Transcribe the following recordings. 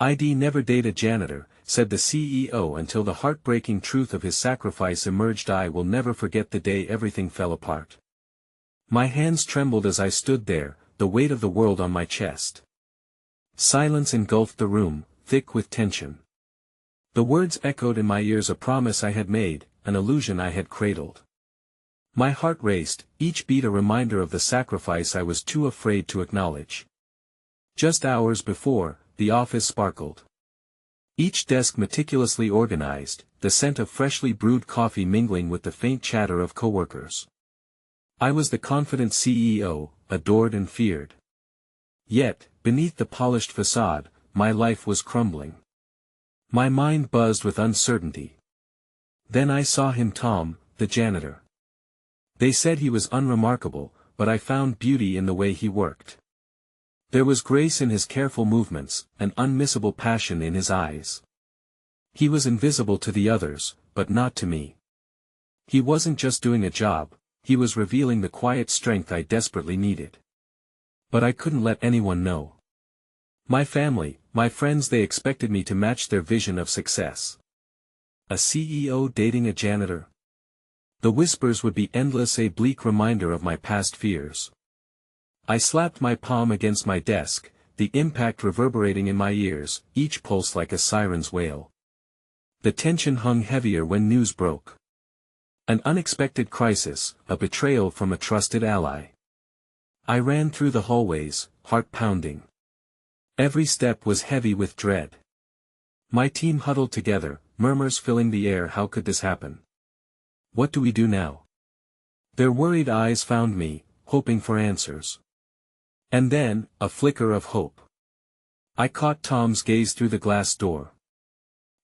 I'd never date a janitor, said the CEO until the heartbreaking truth of his sacrifice emerged. I will never forget the day everything fell apart. My hands trembled as I stood there, the weight of the world on my chest. Silence engulfed the room, thick with tension. The words echoed in my ears, a promise I had made, an illusion I had cradled. My heart raced, each beat a reminder of the sacrifice I was too afraid to acknowledge. Just hours before, the office sparkled. Each desk meticulously organized, the scent of freshly brewed coffee mingling with the faint chatter of coworkers. I was the confident CEO, adored and feared. Yet, beneath the polished facade, my life was crumbling. My mind buzzed with uncertainty. Then I saw him, Tom, the janitor. They said he was unremarkable, but I found beauty in the way he worked. There was grace in his careful movements, an unmissable passion in his eyes. He was invisible to the others, but not to me. He wasn't just doing a job, he was revealing the quiet strength I desperately needed. But I couldn't let anyone know. My family, my friends, they expected me to match their vision of success. A CEO dating a janitor? The whispers would be endless, a bleak reminder of my past fears. I slapped my palm against my desk, the impact reverberating in my ears, each pulse like a siren's wail. The tension hung heavier when news broke. An unexpected crisis, a betrayal from a trusted ally. I ran through the hallways, heart pounding. Every step was heavy with dread. My team huddled together, murmurs filling the air. How could this happen? What do we do now? Their worried eyes found me, hoping for answers. And then, a flicker of hope. I caught Tom's gaze through the glass door.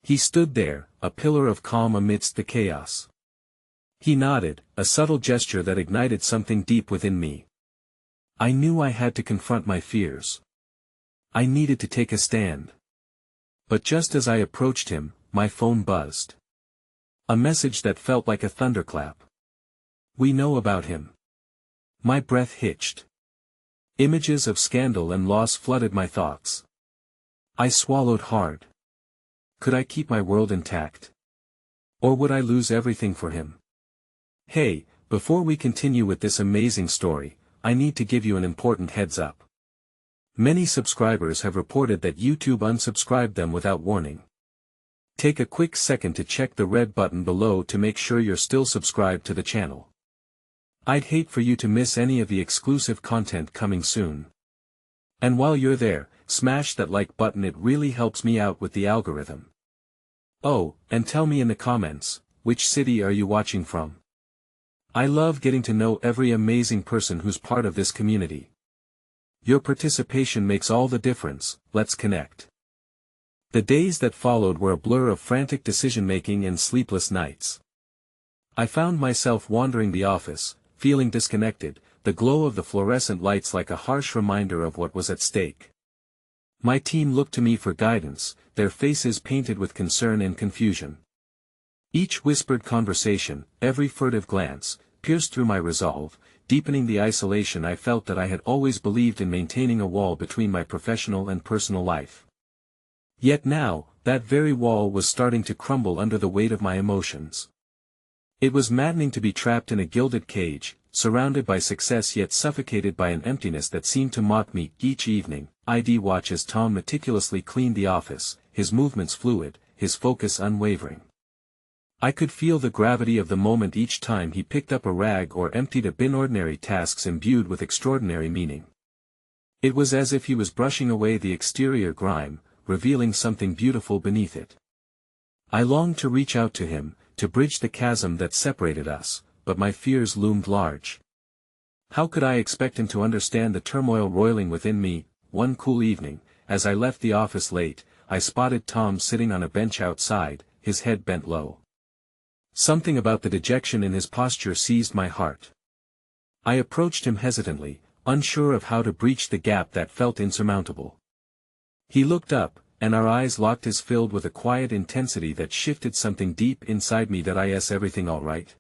He stood there, a pillar of calm amidst the chaos. He nodded, a subtle gesture that ignited something deep within me. I knew I had to confront my fears. I needed to take a stand. But just as I approached him, my phone buzzed. A message that felt like a thunderclap. We know about him. My breath hitched. Images of scandal and loss flooded my thoughts. I swallowed hard. Could I keep my world intact? Or would I lose everything for him? Hey, before we continue with this amazing story, I need to give you an important heads up. Many subscribers have reported that YouTube unsubscribed them without warning. Take a quick second to check the red button below to make sure you're still subscribed to the channel. I'd hate for you to miss any of the exclusive content coming soon. And while you're there, smash that like button, it really helps me out with the algorithm. Oh, and tell me in the comments, which city are you watching from? I love getting to know every amazing person who's part of this community. Your participation makes all the difference. Let's connect. The days that followed were a blur of frantic decision-making and sleepless nights. I found myself wandering the office, feeling disconnected, the glow of the fluorescent lights like a harsh reminder of what was at stake. My team looked to me for guidance, their faces painted with concern and confusion. Each whispered conversation, every furtive glance, pierced through my resolve, deepening the isolation I felt. That I had always believed in maintaining a wall between my professional and personal life. Yet now, that very wall was starting to crumble under the weight of my emotions. It was maddening to be trapped in a gilded cage, surrounded by success yet suffocated by an emptiness that seemed to mock me. Each evening, I'd watch as Tom meticulously cleaned the office, his movements fluid, his focus unwavering. I could feel the gravity of the moment each time he picked up a rag or emptied a bin, ordinary tasks imbued with extraordinary meaning. It was as if he was brushing away the exterior grime, revealing something beautiful beneath it. I longed to reach out to him, to bridge the chasm that separated us, but my fears loomed large. How could I expect him to understand the turmoil roiling within me? One cool evening, as I left the office late, I spotted Tom sitting on a bench outside, his head bent low. Something about the dejection in his posture seized my heart. I approached him hesitantly, unsure of how to breach the gap that felt insurmountable. He looked up, and our eyes locked, as filled with a quiet intensity that shifted something deep inside me. That is everything all right?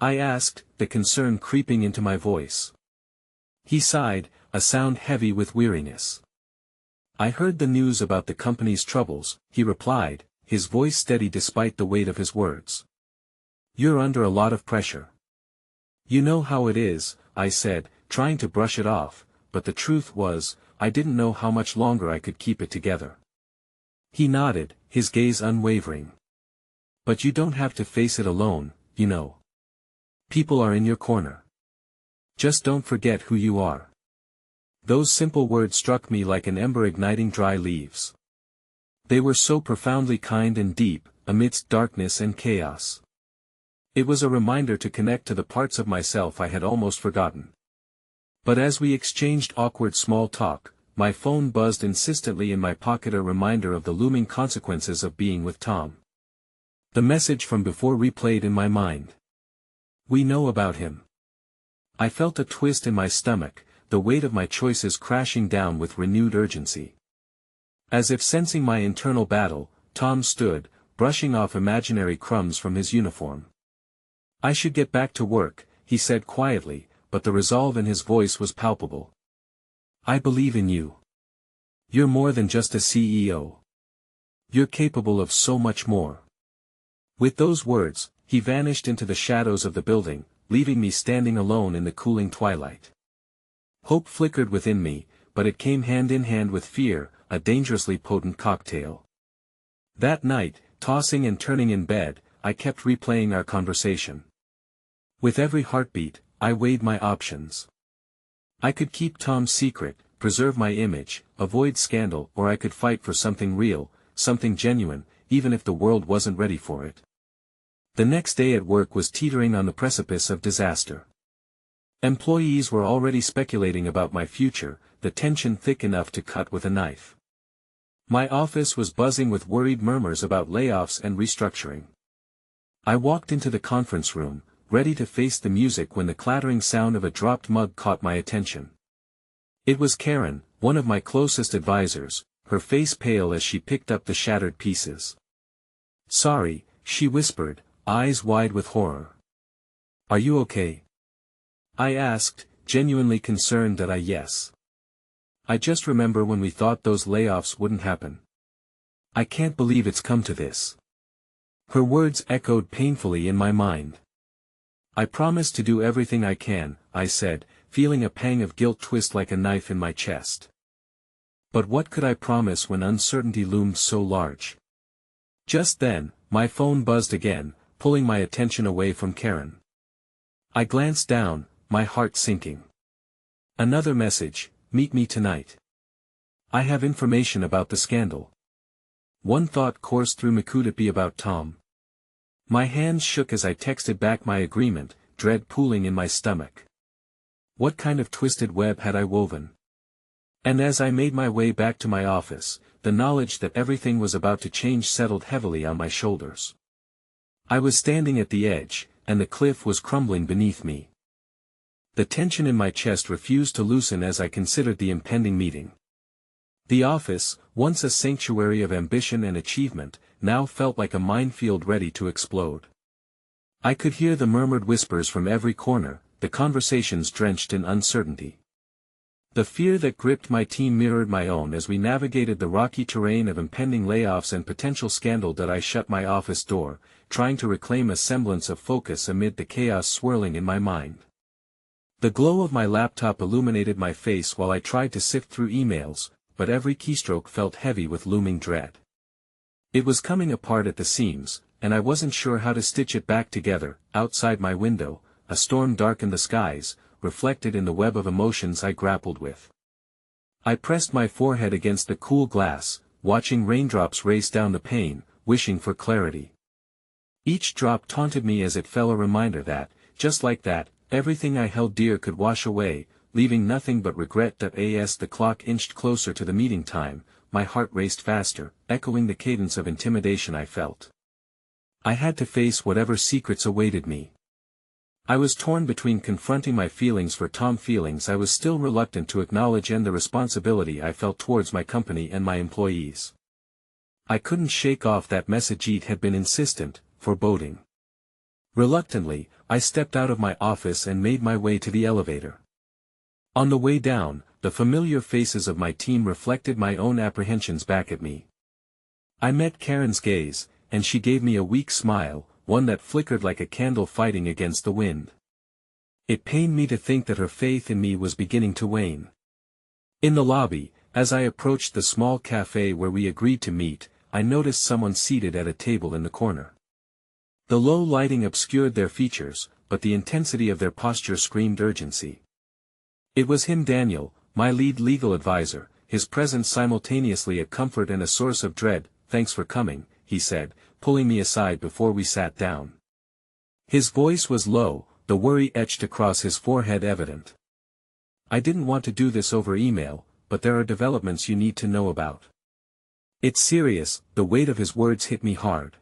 I asked, the concern creeping into my voice. He sighed, a sound heavy with weariness. I heard the news about the company's troubles, he replied, his voice steady despite the weight of his words. You're under a lot of pressure. You know how it is, I said, trying to brush it off, but the truth was, I didn't know how much longer I could keep it together. He nodded, his gaze unwavering. But you don't have to face it alone, you know. People are in your corner. Just don't forget who you are. Those simple words struck me like an ember igniting dry leaves. They were so profoundly kind and deep, amidst darkness and chaos. It was a reminder to connect to the parts of myself I had almost forgotten. But as we exchanged awkward small talk, my phone buzzed insistently in my pocket, a reminder of the looming consequences of being with Tom. The message from before replayed in my mind. We know about him. I felt a twist in my stomach, the weight of my choices crashing down with renewed urgency. As if sensing my internal battle, Tom stood, brushing off imaginary crumbs from his uniform. I should get back to work, he said quietly, but the resolve in his voice was palpable. I believe in you. You're more than just a CEO. You're capable of so much more. With those words, he vanished into the shadows of the building, leaving me standing alone in the cooling twilight. Hope flickered within me, but it came hand in hand with fear, a dangerously potent cocktail. That night, tossing and turning in bed, I kept replaying our conversation. With every heartbeat, I weighed my options. I could keep Tom's secret, preserve my image, avoid scandal, or I could fight for something real, something genuine, even if the world wasn't ready for it. The next day at work was teetering on the precipice of disaster. Employees were already speculating about my future, the tension thick enough to cut with a knife. My office was buzzing with worried murmurs about layoffs and restructuring. I walked into the conference room, ready to face the music, when the clattering sound of a dropped mug caught my attention. It was Karen, one of my closest advisors, her face pale as she picked up the shattered pieces. Sorry, she whispered, eyes wide with horror. Are you okay? I asked, genuinely concerned that yes. I just remember when we thought those layoffs wouldn't happen. I can't believe it's come to this. Her words echoed painfully in my mind. I promise to do everything I can, I said, feeling a pang of guilt twist like a knife in my chest. But what could I promise when uncertainty loomed so large? Just then, my phone buzzed again, pulling my attention away from Karen. I glanced down, my heart sinking. Another message, meet me tonight. I have information about the scandal. One thought coursed through me, could it be about Tom? My hands shook as I texted back my agreement, dread pooling in my stomach. What kind of twisted web had I woven? And as I made my way back to my office, the knowledge that everything was about to change settled heavily on my shoulders. I was standing at the edge, and the cliff was crumbling beneath me. The tension in my chest refused to loosen as I considered the impending meeting. The office, once a sanctuary of ambition and achievement, now felt like a minefield ready to explode. I could hear the murmured whispers from every corner, the conversations drenched in uncertainty. The fear that gripped my team mirrored my own as we navigated the rocky terrain of impending layoffs and potential scandal. That I shut my office door, trying to reclaim a semblance of focus amid the chaos swirling in my mind. The glow of my laptop illuminated my face while I tried to sift through emails, but every keystroke felt heavy with looming dread. It was coming apart at the seams, and I wasn't sure how to stitch it back together. Outside my window, a storm darkened the skies, reflected in the web of emotions I grappled with. I pressed my forehead against the cool glass, watching raindrops race down the pane, wishing for clarity. Each drop taunted me as it fell, a reminder that, just like that, everything I held dear could wash away, leaving nothing but regret. As the clock inched closer to the meeting time, my heart raced faster, echoing the cadence of intimidation I felt. I had to face whatever secrets awaited me. I was torn between confronting my feelings for Tom, feelings I was still reluctant to acknowledge, and the responsibility I felt towards my company and my employees. I couldn't shake off that message. It had been insistent, foreboding. Reluctantly, I stepped out of my office and made my way to the elevator. On the way down, the familiar faces of my team reflected my own apprehensions back at me. I met Karen's gaze, and she gave me a weak smile, one that flickered like a candle fighting against the wind. It pained me to think that her faith in me was beginning to wane. In the lobby, as I approached the small cafe where we agreed to meet, I noticed someone seated at a table in the corner. The low lighting obscured their features, but the intensity of their posture screamed urgency. It was him, Daniel, my lead legal advisor, his presence simultaneously a comfort and a source of dread. "Thanks for coming," he said, pulling me aside before we sat down. His voice was low, the worry etched across his forehead evident. "I didn't want to do this over email, but there are developments you need to know about." "It's serious." The weight of his words hit me hard.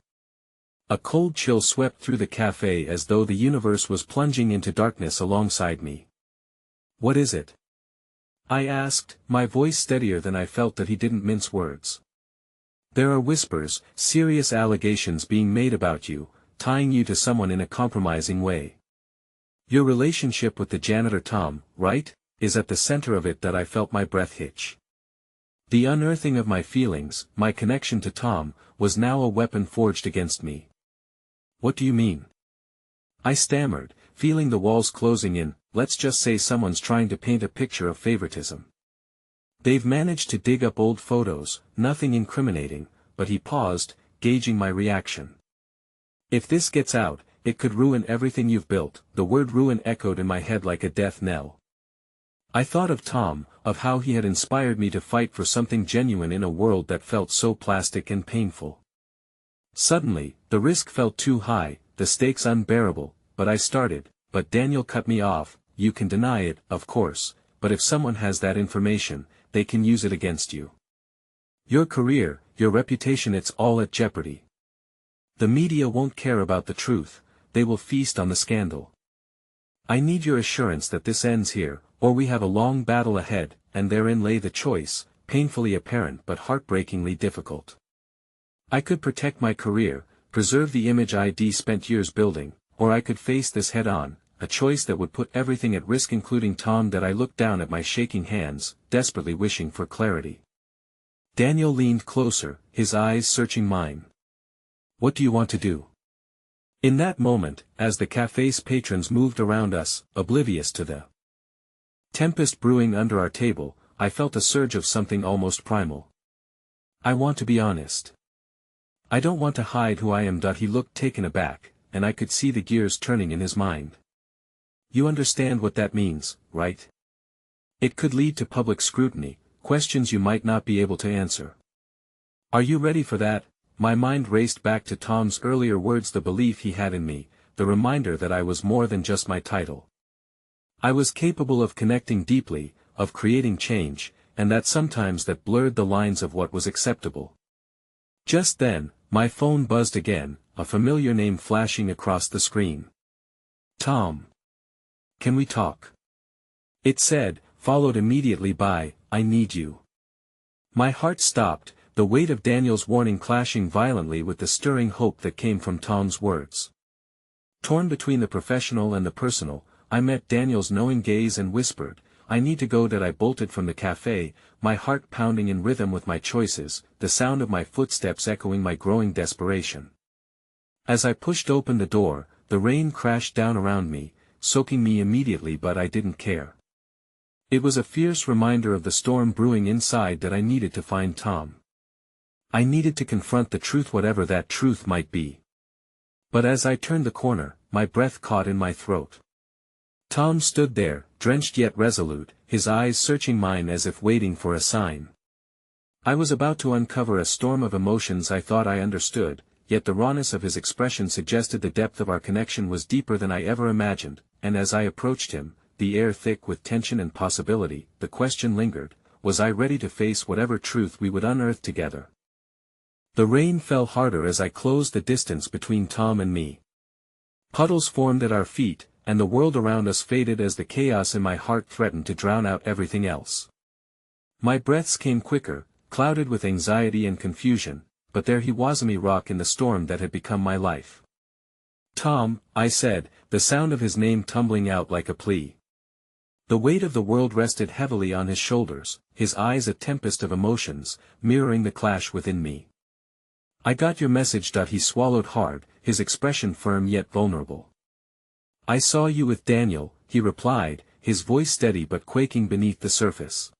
A cold chill swept through the cafe as though the universe was plunging into darkness alongside me. "What is it?" I asked, my voice steadier than I felt that he didn't mince words. "There are whispers, serious allegations being made about you, tying you to someone in a compromising way. Your relationship with the janitor Tom, right, is at the center of it." That I felt my breath hitch. The unearthing of my feelings, my connection to Tom, was now a weapon forged against me. "What do you mean?" I stammered, feeling the walls closing in. "Let's just say someone's trying to paint a picture of favoritism. They've managed to dig up old photos, nothing incriminating," but he paused, gauging my reaction. "If this gets out, it could ruin everything you've built." The word ruin echoed in my head like a death knell. I thought of Tom, of how he had inspired me to fight for something genuine in a world that felt so plastic and painful. Suddenly, the risk felt too high, the stakes unbearable, but I started, but Daniel cut me off. "You can deny it, of course, but if someone has that information, they can use it against you. Your career, your reputation, it's all at jeopardy. The media won't care about the truth, they will feast on the scandal. I need your assurance that this ends here, or we have a long battle ahead," and therein lay the choice, painfully apparent but heartbreakingly difficult. I could protect my career, preserve the image I'd spent years building, or I could face this head-on, a choice that would put everything at risk including Tom. That I looked down at my shaking hands, desperately wishing for clarity. Daniel leaned closer, his eyes searching mine. "What do you want to do?" In that moment, as the cafe's patrons moved around us, oblivious to the tempest brewing under our table, I felt a surge of something almost primal. "I want to be honest. I don't want to hide who I am." He looked taken aback, and I could see the gears turning in his mind. "You understand what that means, right? It could lead to public scrutiny, questions you might not be able to answer. Are you ready for that?" My mind raced back to Tom's earlier words, the belief he had in me, the reminder that I was more than just my title. I was capable of connecting deeply, of creating change, and that sometimes that blurred the lines of what was acceptable. Just then, my phone buzzed again, a familiar name flashing across the screen. "Tom. Can we talk?" it said, followed immediately by, "I need you." My heart stopped, the weight of Daniel's warning clashing violently with the stirring hope that came from Tom's words. Torn between the professional and the personal, I met Daniel's knowing gaze and whispered, "I need to go." That I bolted from the cafe, my heart pounding in rhythm with my choices, the sound of my footsteps echoing my growing desperation. As I pushed open the door, the rain crashed down around me, soaking me immediately, but I didn't care. It was a fierce reminder of the storm brewing inside that I needed to find Tom. I needed to confront the truth, whatever that truth might be. But as I turned the corner, my breath caught in my throat. Tom stood there, drenched yet resolute, his eyes searching mine as if waiting for a sign. I was about to uncover a storm of emotions I thought I understood, yet the rawness of his expression suggested the depth of our connection was deeper than I ever imagined, and as I approached him, the air thick with tension and possibility, the question lingered, was I ready to face whatever truth we would unearth together? The rain fell harder as I closed the distance between Tom and me. Puddles formed at our feet, and the world around us faded as the chaos in my heart threatened to drown out everything else. My breaths came quicker, clouded with anxiety and confusion, but there he was, a rock in the storm that had become my life. "Tom," I said, the sound of his name tumbling out like a plea. The weight of the world rested heavily on his shoulders, his eyes a tempest of emotions, mirroring the clash within me. "I got your message." He swallowed hard, his expression firm yet vulnerable. "I saw you with Daniel," he replied, his voice steady but quaking beneath the surface.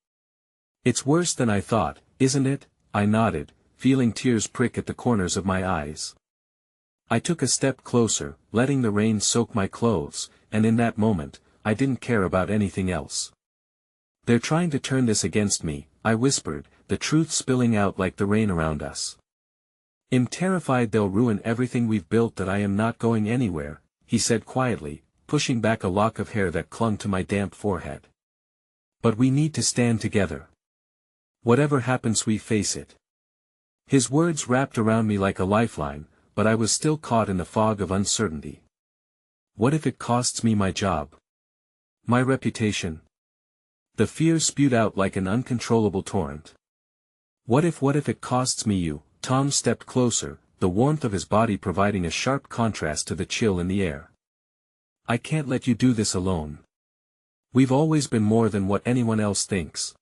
"It's worse than I thought, isn't it?" I nodded, feeling tears prick at the corners of my eyes. I took a step closer, letting the rain soak my clothes, and in that moment, I didn't care about anything else. "They're trying to turn this against me," I whispered, the truth spilling out like the rain around us. "I'm terrified they'll ruin everything we've built." "That I am not going anywhere," he said quietly, pushing back a lock of hair that clung to my damp forehead. "But we need to stand together. Whatever happens, we face it." His words wrapped around me like a lifeline, but I was still caught in the fog of uncertainty. What if it costs me my job? My reputation? The fear spewed out like an uncontrollable torrent. What if it costs me you? Tom stepped closer, the warmth of his body providing a sharp contrast to the chill in the air. "I can't let you do this alone. We've always been more than what anyone else thinks."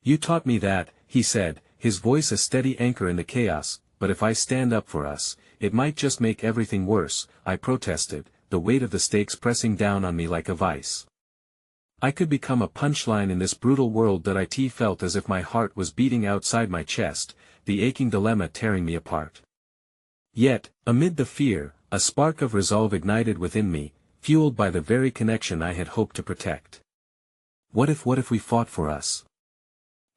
"You taught me that," he said, his voice a steady anchor in the chaos. "But if I stand up for us, it might just make everything worse," I protested, the weight of the stakes pressing down on me like a vice. I could become a punchline in this brutal world. That I felt as if my heart was beating outside my chest, the aching dilemma tearing me apart. Yet, amid the fear, a spark of resolve ignited within me, fueled by the very connection I had hoped to protect. What if we fought for us?"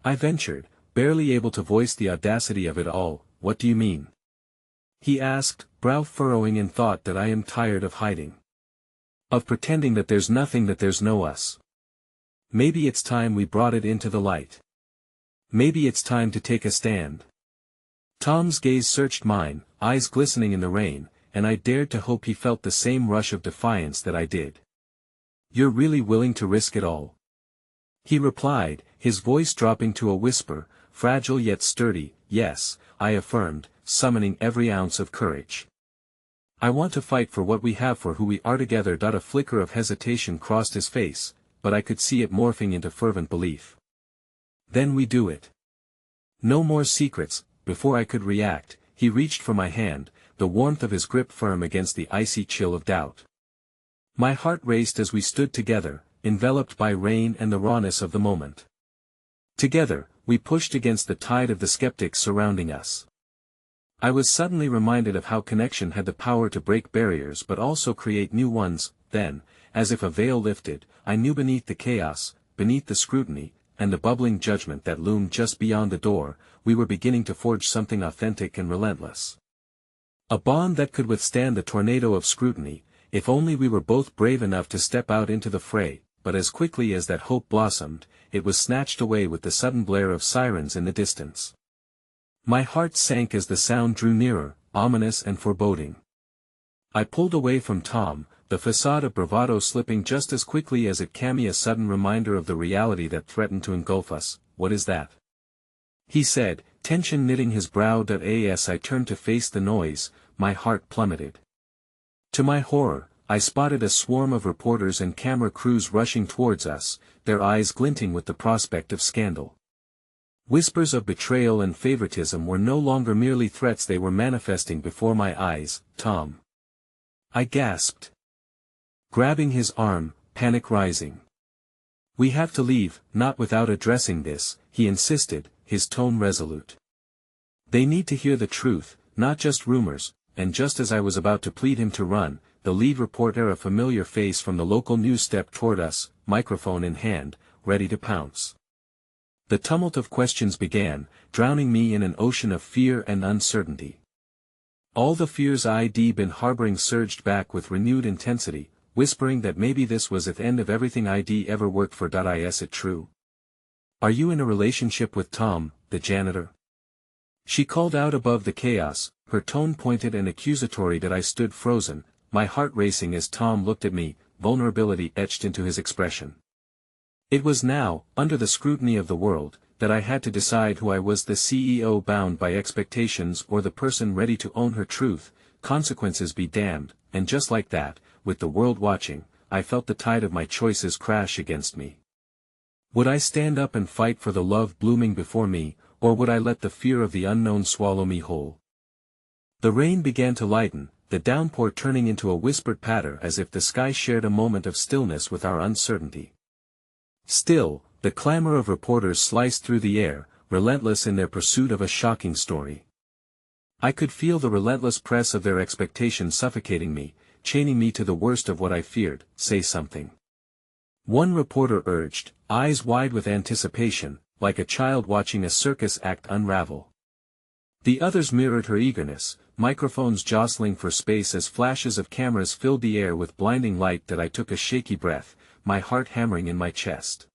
I ventured, barely able to voice the audacity of it all. "What do you mean?" he asked, brow furrowing in thought. "That I am tired of hiding. Of pretending that there's nothing, that there's no us. Maybe it's time we brought it into the light. Maybe it's time to take a stand." Tom's gaze searched mine, eyes glistening in the rain, and I dared to hope he felt the same rush of defiance that I did. "You're really willing to risk it all?" he replied, his voice dropping to a whisper, fragile yet sturdy. "Yes," I affirmed, summoning every ounce of courage. "I want to fight for what we have, for who we are together." A flicker of hesitation crossed his face, but I could see it morphing into fervent belief. "Then we do it. No more secrets." Before I could react, he reached for my hand, the warmth of his grip firm against the icy chill of doubt. My heart raced as we stood together, enveloped by rain and the rawness of the moment. Together, we pushed against the tide of the skeptics surrounding us. I was suddenly reminded of how connection had the power to break barriers but also create new ones. Then, as if a veil lifted, I knew beneath the chaos, beneath the scrutiny, and the bubbling judgment that loomed just beyond the door, we were beginning to forge something authentic and relentless. A bond that could withstand the tornado of scrutiny, if only we were both brave enough to step out into the fray. But as quickly as that hope blossomed, it was snatched away with the sudden blare of sirens in the distance. My heart sank as the sound drew nearer, ominous and foreboding. I pulled away from Tom, the facade of bravado slipping just as quickly as it came, a sudden reminder of the reality that threatened to engulf us. "What is that?" he said, tension knitting his brow. As I turned to face the noise, my heart plummeted. To my horror, I spotted a swarm of reporters and camera crews rushing towards us, their eyes glinting with the prospect of scandal. Whispers of betrayal and favoritism were no longer merely threats, they were manifesting before my eyes. "Tom!" I gasped, grabbing his arm, panic rising. "We have to leave." "Not without addressing this," he insisted, his tone resolute. "They need to hear the truth, not just rumors." And just as I was about to plead him to run, the lead reporter, a familiar face from the local news, stepped toward us, microphone in hand, ready to pounce. The tumult of questions began, drowning me in an ocean of fear and uncertainty. All the fears I'd been harboring surged back with renewed intensity, whispering that maybe this was the end of everything I'd ever worked for. Is it true? Are you in a relationship with Tom, the janitor? She called out above the chaos, her tone pointed and accusatory. I stood frozen, my heart racing as Tom looked at me, vulnerability etched into his expression. It was now, under the scrutiny of the world, that I had to decide who I was, the CEO bound by expectations or the person ready to own her truth. Consequences be damned. And just like that, with the world watching, I felt the tide of my choices crash against me. Would I stand up and fight for the love blooming before me, or would I let the fear of the unknown swallow me whole? The rain began to lighten, the downpour turning into a whispered patter as if the sky shared a moment of stillness with our uncertainty. Still, the clamor of reporters sliced through the air, relentless in their pursuit of a shocking story. I could feel the relentless press of their expectations suffocating me, chaining me to the worst of what I feared. Say something. One reporter urged, eyes wide with anticipation, like a child watching a circus act unravel. The others mirrored her eagerness, microphones jostling for space as flashes of cameras filled the air with blinding light. That I took a shaky breath, my heart hammering in my chest.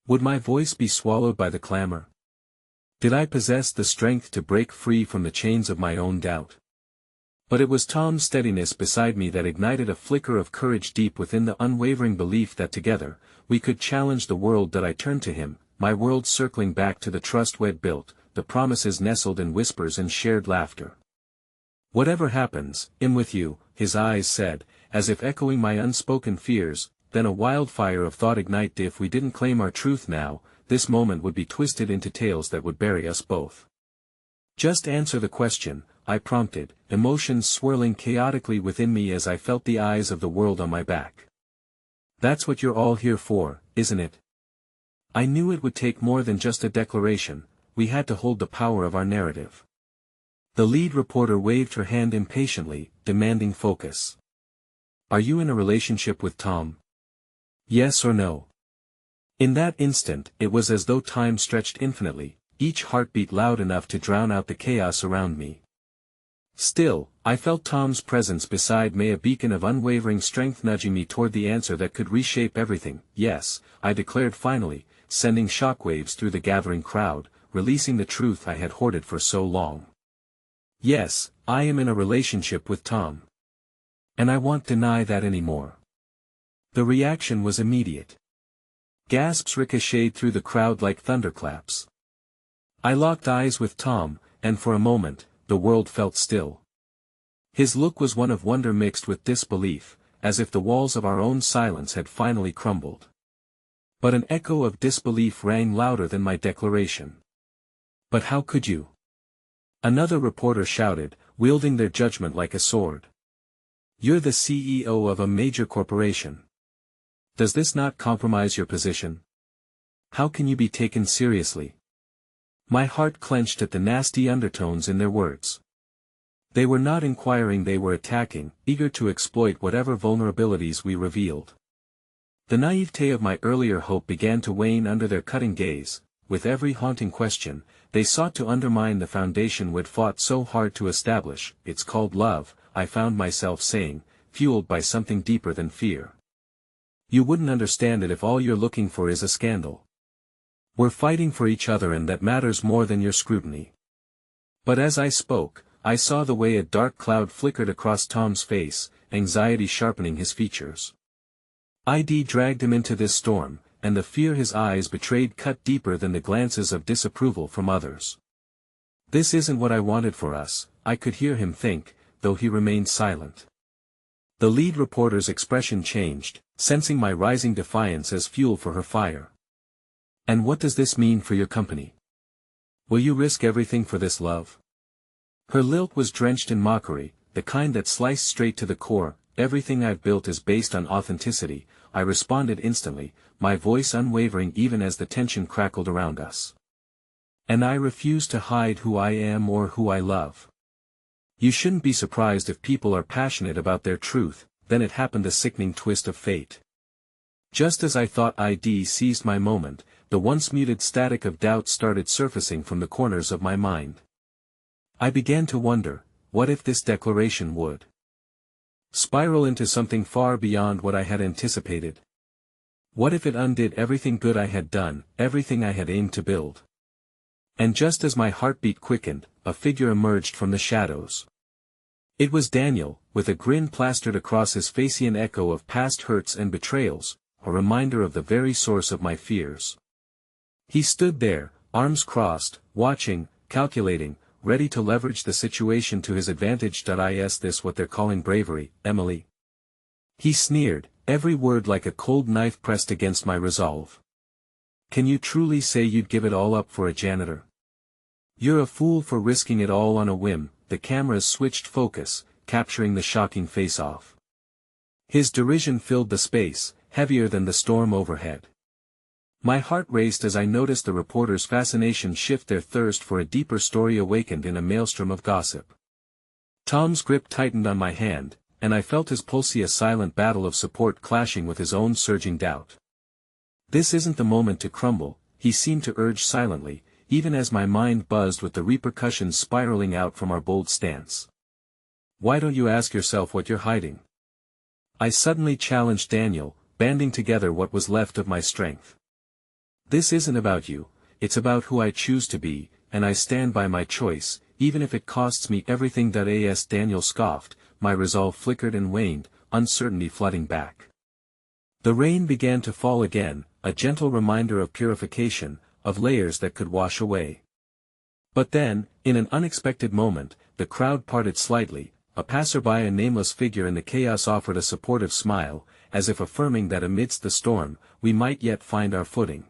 Would my voice be swallowed by the clamor? Did I possess the strength to break free from the chains of my own doubt? But it was Tom's steadiness beside me that ignited a flicker of courage deep within, the unwavering belief that together, we could challenge the world. That I turned to him, my world circling back to the trust we'd built, the promises nestled in whispers and shared laughter. Whatever happens, I'm with you, his eyes said, as if echoing my unspoken fears. Then a wildfire of thought ignited. If we didn't claim our truth now, this moment would be twisted into tales that would bury us both. Just answer the question, I prompted, emotions swirling chaotically within me as I felt the eyes of the world on my back. That's what you're all here for, isn't it? I knew it would take more than just a declaration. We had to hold the power of our narrative. The lead reporter waved her hand impatiently, demanding focus. Are you in a relationship with Tom? Yes or no? In that instant, it was as though time stretched infinitely, each heartbeat loud enough to drown out the chaos around me. Still, I felt Tom's presence beside me, a beacon of unwavering strength nudging me toward the answer that could reshape everything. Yes, I declared finally, sending shockwaves through the gathering crowd, releasing the truth I had hoarded for so long. Yes, I am in a relationship with Tom. And I won't deny that anymore. The reaction was immediate. Gasps ricocheted through the crowd like thunderclaps. I locked eyes with Tom, and for a moment, the world felt still. His look was one of wonder mixed with disbelief, as if the walls of our own silence had finally crumbled. But an echo of disbelief rang louder than my declaration. But how could you? Another reporter shouted, wielding their judgment like a sword. You're the CEO of a major corporation. Does this not compromise your position? How can you be taken seriously? My heart clenched at the nasty undertones in their words. They were not inquiring, they were attacking, eager to exploit whatever vulnerabilities we revealed. The naivete of my earlier hope began to wane under their cutting gaze. With every haunting question, they sought to undermine the foundation we'd fought so hard to establish. It's called love, I found myself saying, fueled by something deeper than fear. You wouldn't understand it if all you're looking for is a scandal. We're fighting for each other, and that matters more than your scrutiny. But as I spoke, I saw the way a dark cloud flickered across Tom's face, anxiety sharpening his features. ID dragged him into this storm, and the fear his eyes betrayed cut deeper than the glances of disapproval from others. This isn't what I wanted for us, I could hear him think, though he remained silent. The lead reporter's expression changed, sensing my rising defiance as fuel for her fire. And what does this mean for your company? Will you risk everything for this love? Her lilt was drenched in mockery, the kind that sliced straight to the core. Everything I've built is based on authenticity, I responded instantly, my voice unwavering even as the tension crackled around us. And I refuse to hide who I am or who I love. You shouldn't be surprised if people are passionate about their truth. Then it happened, a sickening twist of fate. Just as I thought ID seized my moment, the once muted static of doubt started surfacing from the corners of my mind. I began to wonder, what if this declaration would spiral into something far beyond what I had anticipated? What if it undid everything good I had done, everything I had aimed to build? And just as my heartbeat quickened, a figure emerged from the shadows. It was Daniel, with a grin plastered across his face, an echo of past hurts and betrayals, a reminder of the very source of my fears. He stood there, arms crossed, watching, calculating, ready to leverage the situation to his advantage. Is this what they're calling bravery, Emily? He sneered, every word like a cold knife pressed against my resolve. Can you truly say you'd give it all up for a janitor? You're a fool for risking it all on a whim. The cameras switched focus, capturing the shocking face-off. His derision filled the space, heavier than the storm overhead. My heart raced as I noticed the reporter's fascination shift. Their thirst for a deeper story awakened in a maelstrom of gossip. Tom's grip tightened on my hand, and I felt his pulse, a silent battle of support clashing with his own surging doubt. This isn't the moment to crumble, he seemed to urge silently, even as my mind buzzed with the repercussions spiraling out from our bold stance. Why don't you ask yourself what you're hiding? I suddenly challenged Daniel, banding together what was left of my strength. This isn't about you, it's about who I choose to be, and I stand by my choice, even if it costs me everything. As Daniel scoffed, my resolve flickered and waned, uncertainty flooding back. The rain began to fall again, a gentle reminder of purification, of layers that could wash away. But then, in an unexpected moment, the crowd parted slightly, a passerby, a nameless figure in the chaos, offered a supportive smile, as if affirming that amidst the storm, we might yet find our footing.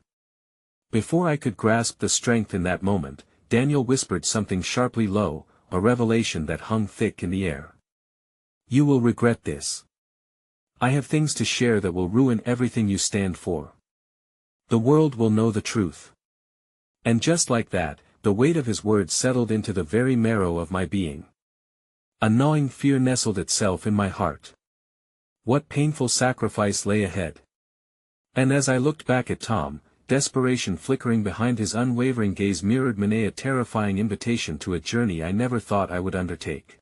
Before I could grasp the strength in that moment, Daniel whispered something sharply low, a revelation that hung thick in the air. You will regret this. I have things to share that will ruin everything you stand for. The world will know the truth. And just like that, the weight of his words settled into the very marrow of my being. A gnawing fear nestled itself in my heart. What painful sacrifice lay ahead? And as I looked back at Tom, desperation flickering behind his unwavering gaze mirrored mine, a terrifying invitation to a journey I never thought I would undertake.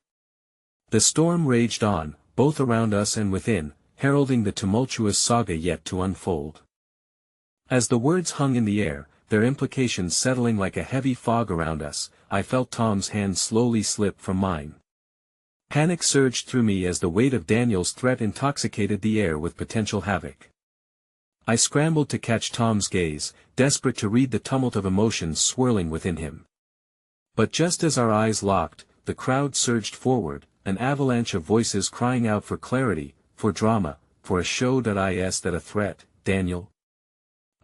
The storm raged on, both around us and within, heralding the tumultuous saga yet to unfold. As the words hung in the air, their implications settling like a heavy fog around us, I felt Tom's hand slowly slip from mine. Panic surged through me as the weight of Daniel's threat intoxicated the air with potential havoc. I scrambled to catch Tom's gaze, desperate to read the tumult of emotions swirling within him. But just as our eyes locked, the crowd surged forward, an avalanche of voices crying out for clarity, for drama, for a show. That a threat, Daniel?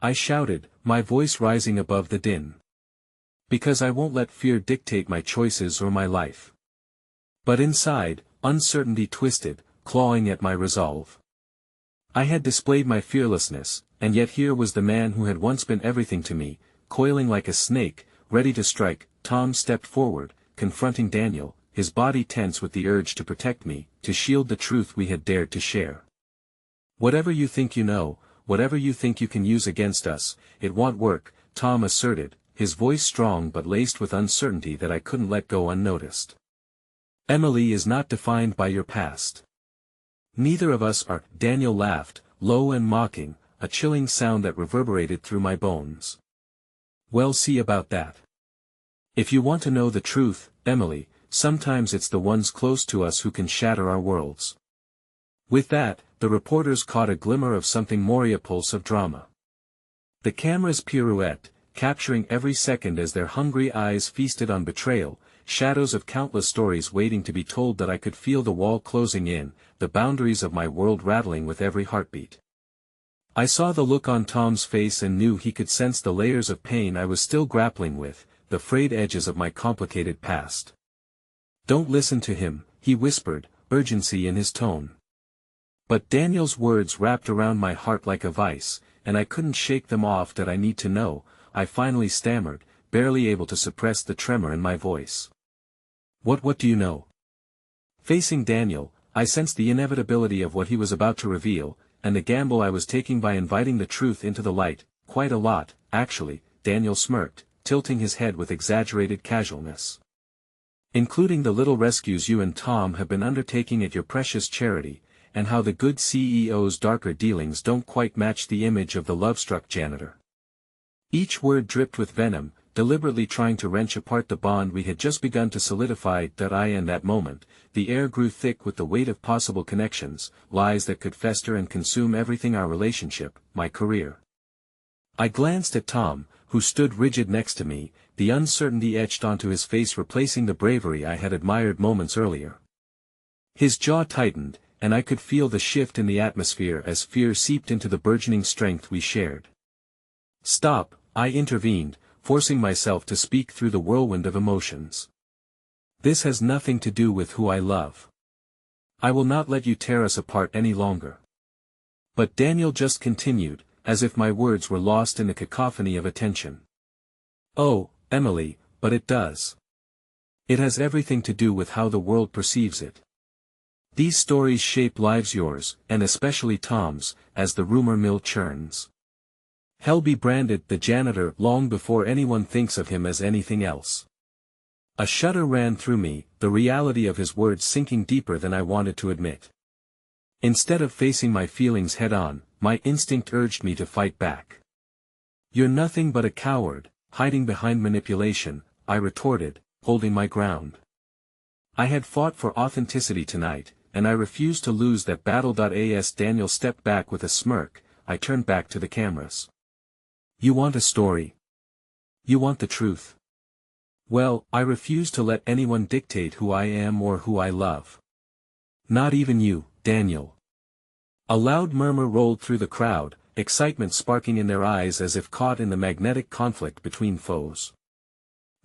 I shouted, my voice rising above the din. Because I won't let fear dictate my choices or my life. But inside, uncertainty twisted, clawing at my resolve. I had displayed my fearlessness, and yet here was the man who had once been everything to me, coiling like a snake, ready to strike. Tom stepped forward, confronting Daniel, his body tense with the urge to protect me, to shield the truth we had dared to share. Whatever you think you know, whatever you think you can use against us, it won't work, Tom asserted, his voice strong but laced with uncertainty that I couldn't let go unnoticed. Emily is not defined by your past. Neither of us are. Daniel laughed, low and mocking, a chilling sound that reverberated through my bones. Well, see about that. If you want to know the truth, Emily, sometimes it's the ones close to us who can shatter our worlds. With that, the reporters caught a glimmer of something more, a pulse of drama. The cameras pirouette, capturing every second as their hungry eyes feasted on betrayal, shadows of countless stories waiting to be told. That I could feel the wall closing in, the boundaries of my world rattling with every heartbeat. I saw the look on Tom's face and knew he could sense the layers of pain I was still grappling with, the frayed edges of my complicated past. Don't listen to him, he whispered, urgency in his tone. But Daniel's words wrapped around my heart like a vice, and I couldn't shake them off. That I need to know, I finally stammered, barely able to suppress the tremor in my voice. What do you know? Facing Daniel, I sensed the inevitability of what he was about to reveal, and the gamble I was taking by inviting the truth into the light. Quite a lot, actually, Daniel smirked, tilting his head with exaggerated casualness. Including the little rescues you and Tom have been undertaking at your precious charity, and how the good CEO's darker dealings don't quite match the image of the love-struck janitor. Each word dripped with venom, deliberately trying to wrench apart the bond we had just begun to solidify. In that moment, the air grew thick with the weight of possible connections, lies that could fester and consume everything: our relationship, my career. I glanced at Tom, who stood rigid next to me, the uncertainty etched onto his face replacing the bravery I had admired moments earlier. His jaw tightened, and I could feel the shift in the atmosphere as fear seeped into the burgeoning strength we shared. "Stop," I intervened, forcing myself to speak through the whirlwind of emotions. "This has nothing to do with who I love. I will not let you tear us apart any longer." But Daniel just continued, as if my words were lost in a cacophony of attention. "Oh, Emily, but it does. It has everything to do with how the world perceives it. These stories shape lives, yours, and especially Tom's, as the rumor mill churns. He'll be branded the janitor long before anyone thinks of him as anything else." A shudder ran through me, the reality of his words sinking deeper than I wanted to admit. Instead of facing my feelings head-on, my instinct urged me to fight back. "You're nothing but a coward, hiding behind manipulation," I retorted, holding my ground. I had fought for authenticity tonight, and I refused to lose that battle. As Daniel stepped back with a smirk, I turned back to the cameras. "You want a story? You want the truth? Well, I refuse to let anyone dictate who I am or who I love. Not even you, Daniel." A loud murmur rolled through the crowd, excitement sparking in their eyes as if caught in the magnetic conflict between foes.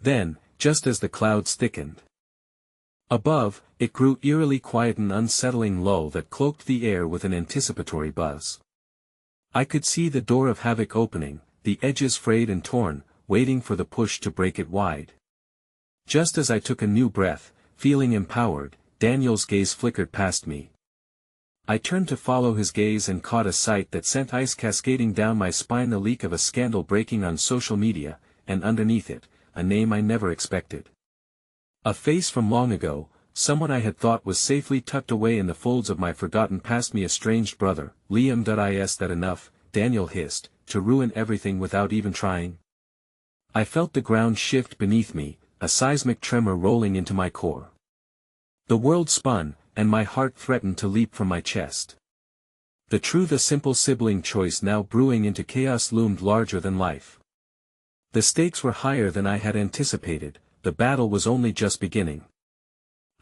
Then, just as the clouds thickened above, it grew eerily quiet, an unsettling lull that cloaked the air with an anticipatory buzz. I could see the door of havoc opening, the edges frayed and torn, waiting for the push to break it wide. Just as I took a new breath, feeling empowered, Daniel's gaze flickered past me. I turned to follow his gaze and caught a sight that sent ice cascading down my spine, the leak of a scandal breaking on social media, and underneath it, a name I never expected. A face from long ago, someone I had thought was safely tucked away in the folds of my forgotten past, my estranged brother, Liam. Is that enough, Daniel hissed, to ruin everything without even trying? I felt the ground shift beneath me, a seismic tremor rolling into my core. The world spun, and my heart threatened to leap from my chest. The truth, a simple sibling choice now brewing into chaos, loomed larger than life. The stakes were higher than I had anticipated, the battle was only just beginning.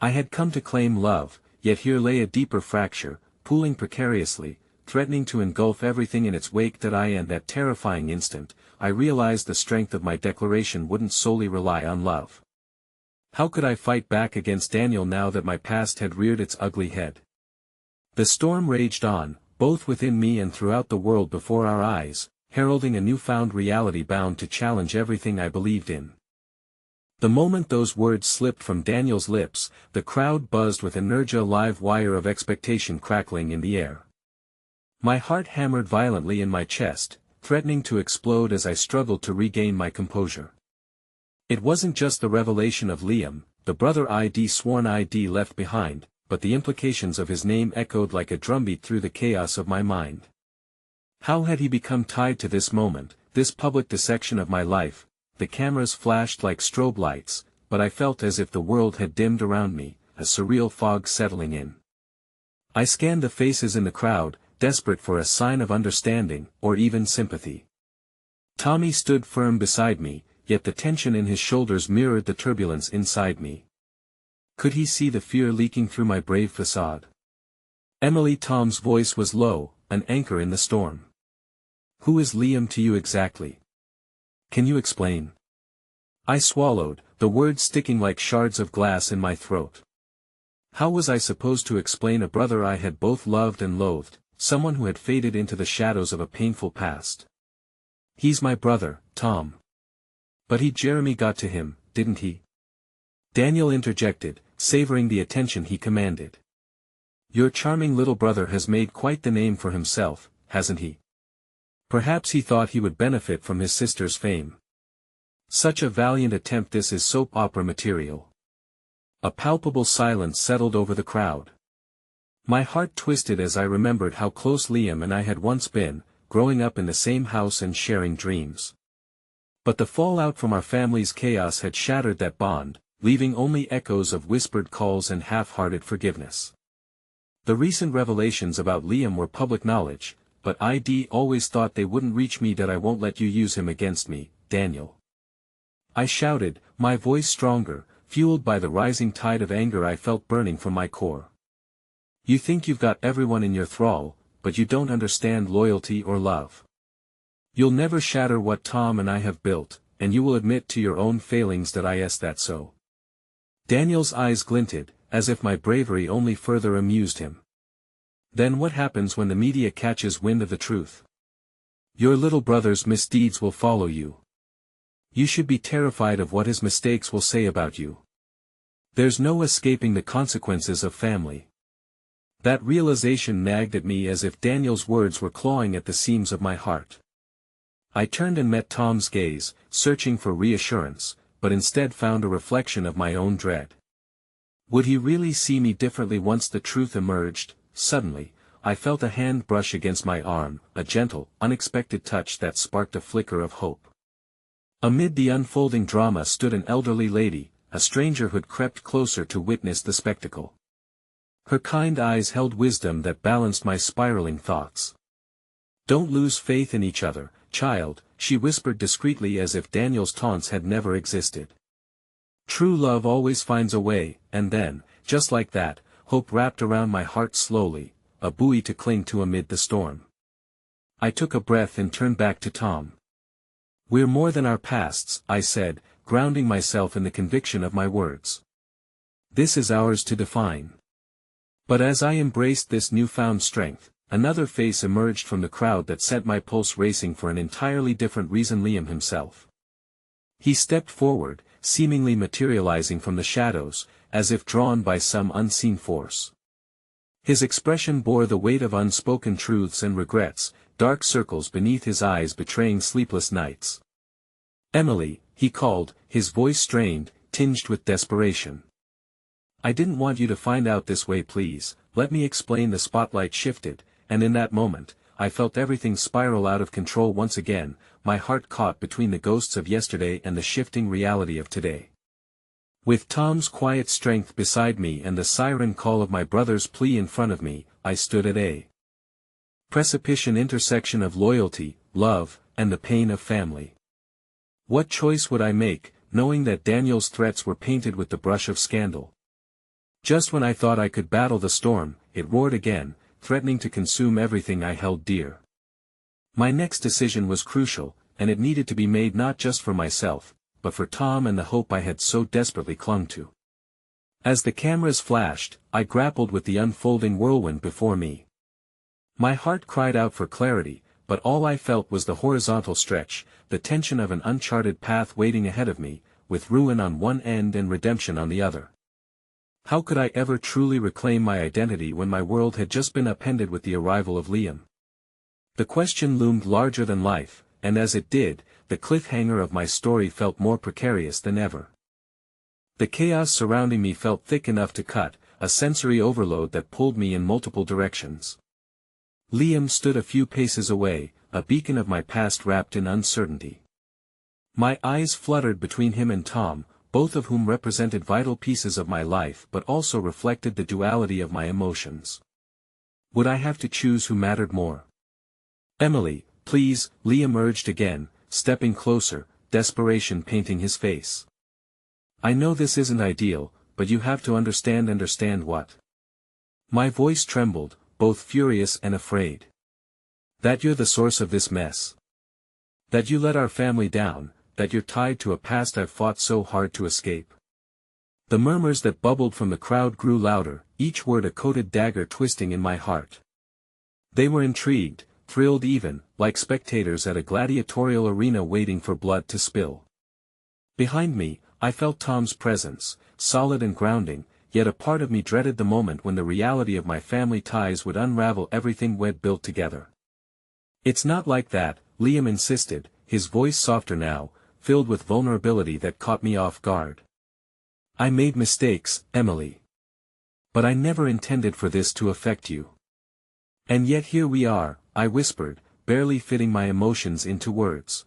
I had come to claim love, yet here lay a deeper fracture, pooling precariously, threatening to engulf everything in its wake. In that terrifying instant, I realized the strength of my declaration wouldn't solely rely on love. How could I fight back against Daniel now that my past had reared its ugly head? The storm raged on, both within me and throughout the world before our eyes, heralding a newfound reality bound to challenge everything I believed in. The moment those words slipped from Daniel's lips, the crowd buzzed with energy, a live wire of expectation crackling in the air. My heart hammered violently in my chest, threatening to explode as I struggled to regain my composure. It wasn't just the revelation of Liam, the brother I'd sworn I'd left behind, but the implications of his name echoed like a drumbeat through the chaos of my mind. How had he become tied to this moment, this public dissection of my life? The cameras flashed like strobe lights, but I felt as if the world had dimmed around me, a surreal fog settling in. I scanned the faces in the crowd, desperate for a sign of understanding, or even sympathy. Tommy stood firm beside me, yet the tension in his shoulders mirrored the turbulence inside me. Could he see the fear leaking through my brave facade? Emily, Tom's voice was low, an anchor in the storm. "Who is Liam to you exactly? Can you explain?" I swallowed, the words sticking like shards of glass in my throat. How was I supposed to explain a brother I had both loved and loathed, someone who had faded into the shadows of a painful past? "He's my brother, Tom." "But Jeremy got to him, didn't he?" Daniel interjected, savoring the attention he commanded. "Your charming little brother has made quite the name for himself, hasn't he? Perhaps he thought he would benefit from his sister's fame. Such a valiant attempt. This is soap opera material." A palpable silence settled over the crowd. My heart twisted as I remembered how close Liam and I had once been, growing up in the same house and sharing dreams. But the fallout from our family's chaos had shattered that bond, leaving only echoes of whispered calls and half-hearted forgiveness. The recent revelations about Liam were public knowledge, but I'd always thought they wouldn't reach me. "I won't let you use him against me, Daniel," I shouted, my voice stronger, fueled by the rising tide of anger I felt burning from my core. You think you've got everyone in your thrall, but you don't understand loyalty or love. You'll never shatter what Tom and I have built, and you will admit to your own failings that that so. Daniel's eyes glinted, as if my bravery only further amused him. Then what happens when the media catches wind of the truth? Your little brother's misdeeds will follow you. You should be terrified of what his mistakes will say about you. There's no escaping the consequences of family. That realization nagged at me as if Daniel's words were clawing at the seams of my heart. I turned and met Tom's gaze, searching for reassurance, but instead found a reflection of my own dread. Would he really see me differently once the truth emerged? Suddenly, I felt a hand brush against my arm, a gentle, unexpected touch that sparked a flicker of hope. Amid the unfolding drama stood an elderly lady, a stranger who'd crept closer to witness the spectacle. Her kind eyes held wisdom that balanced my spiraling thoughts. Don't lose faith in each other, child, she whispered discreetly as if Daniel's taunts had never existed. True love always finds a way, and then, just like that, hope wrapped around my heart slowly, a buoy to cling to amid the storm. I took a breath and turned back to Tom. We're more than our pasts, I said, grounding myself in the conviction of my words. This is ours to define. But as I embraced this newfound strength, another face emerged from the crowd that sent my pulse racing for an entirely different reason: Liam himself. He stepped forward, seemingly materializing from the shadows, as if drawn by some unseen force. His expression bore the weight of unspoken truths and regrets, dark circles beneath his eyes betraying sleepless nights. Emily, he called, his voice strained, tinged with desperation. I didn't want you to find out this way, please, let me explain. The spotlight shifted, and in that moment, I felt everything spiral out of control once again, my heart caught between the ghosts of yesterday and the shifting reality of today. With Tom's quiet strength beside me and the siren call of my brother's plea in front of me, I stood at a precipice intersection of loyalty, love, and the pain of family. What choice would I make, knowing that Daniel's threats were painted with the brush of scandal? Just when I thought I could battle the storm, it roared again, threatening to consume everything I held dear. My next decision was crucial, and it needed to be made not just for myself, but for Tom and the hope I had so desperately clung to. As the cameras flashed, I grappled with the unfolding whirlwind before me. My heart cried out for clarity, but all I felt was the horizontal stretch, the tension of an uncharted path waiting ahead of me, with ruin on one end and redemption on the other. How could I ever truly reclaim my identity when my world had just been upended with the arrival of Liam? The question loomed larger than life, and as it did, the cliffhanger of my story felt more precarious than ever. The chaos surrounding me felt thick enough to cut, a sensory overload that pulled me in multiple directions. Liam stood a few paces away, a beacon of my past wrapped in uncertainty. My eyes fluttered between him and Tom, both of whom represented vital pieces of my life but also reflected the duality of my emotions. Would I have to choose who mattered more? Emily, please, Liam urged again, stepping closer, desperation painting his face. I know this isn't ideal, but you have to understand what? My voice trembled, both furious and afraid. That you're the source of this mess. That you let our family down, that you're tied to a past I've fought so hard to escape. The murmurs that bubbled from the crowd grew louder, each word a coated dagger twisting in my heart. They were intrigued, thrilled even, like spectators at a gladiatorial arena waiting for blood to spill. Behind me, I felt Tom's presence, solid and grounding, yet a part of me dreaded the moment when the reality of my family ties would unravel everything we'd built together. It's not like that, Liam insisted, his voice softer now, filled with vulnerability that caught me off guard. I made mistakes, Emily. But I never intended for this to affect you. And yet here we are, I whispered, barely fitting my emotions into words.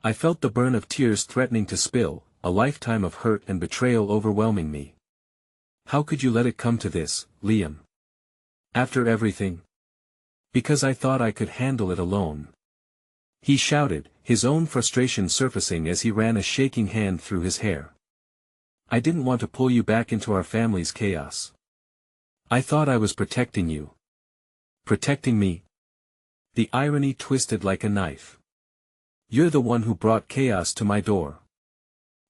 I felt the burn of tears threatening to spill, a lifetime of hurt and betrayal overwhelming me. How could you let it come to this, Liam? After everything? Because I thought I could handle it alone. He shouted, his own frustration surfacing as he ran a shaking hand through his hair. I didn't want to pull you back into our family's chaos. I thought I was protecting you. Protecting me? The irony twisted like a knife. You're the one who brought chaos to my door.